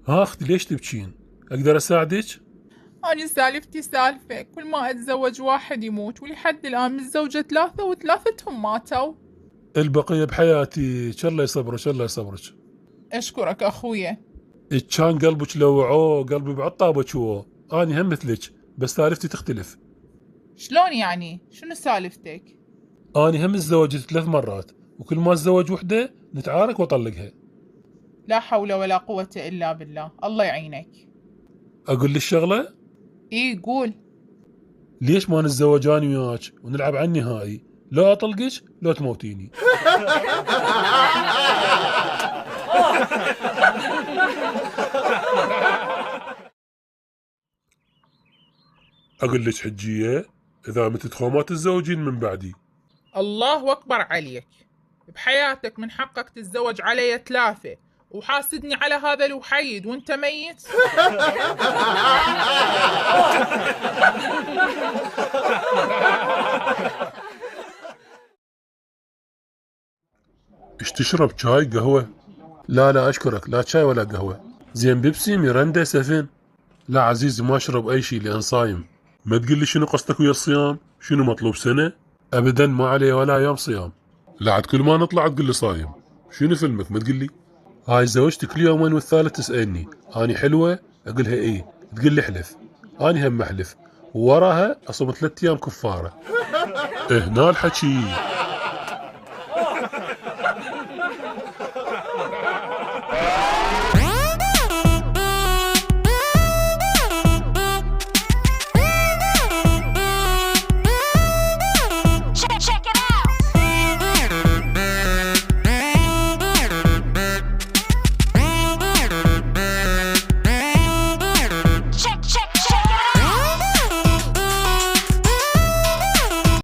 ها اختي ليش تبكين؟ اقدر اساعدك؟ أنا سالفتي سالفة، كل ما أتزوج واحد يموت، ولحد الآن متزوجة ثلاثة وثلاثتهم ماتوا. البقية بحياتك، الله يصبرك الله يصبرك. أشكرك أخويا. كان قلبك لوعوه قلبي بعطابك هو. اني هم مثلك بس سالفتي تختلف. شلون يعني؟ شنو سالفتك؟ اني هم تزوجت 3 مرات، وكل ما اتزوج وحدة نتعارك واطلقها. لا حول ولا قوة إلا بالله، الله يعينك. اقول لك الشغلة، إيه قول. ليش ما نتزوج اني وياك ونلعب على النهائي؟ لا اطلقك لا تموتيني. اقول لك حجية، اذا متت ما تتزوجين من بعدي. الله أكبر عليك. بحياتك من حقك تتزوج علي ثلاثة، وحاسدني على هذا الوحيد وانت ميت. ايش تشرب، شاي قهوة؟ لا لا اشكرك، لا شاي ولا قهوة. زين بيبسي ميرندا سفن؟ لا عزيزي ما اشرب اي شيء لان صايم. ما تقول لي شنو قصدك ويا الصيام؟ شنو مطلوب سنة؟ ابدا ما علي ولا يوم صيام. لا عاد كل ما نطلع تقول لي صايم. شنو فيلمك ما تقول لي؟ هاي زوجتي كل يومين والثالث تسألني اني حلوة؟ اقولها ايه، تقول لي احلف. اني هم احلف، ووراها اصوم 3 ايام كفارة. هنا الحكي.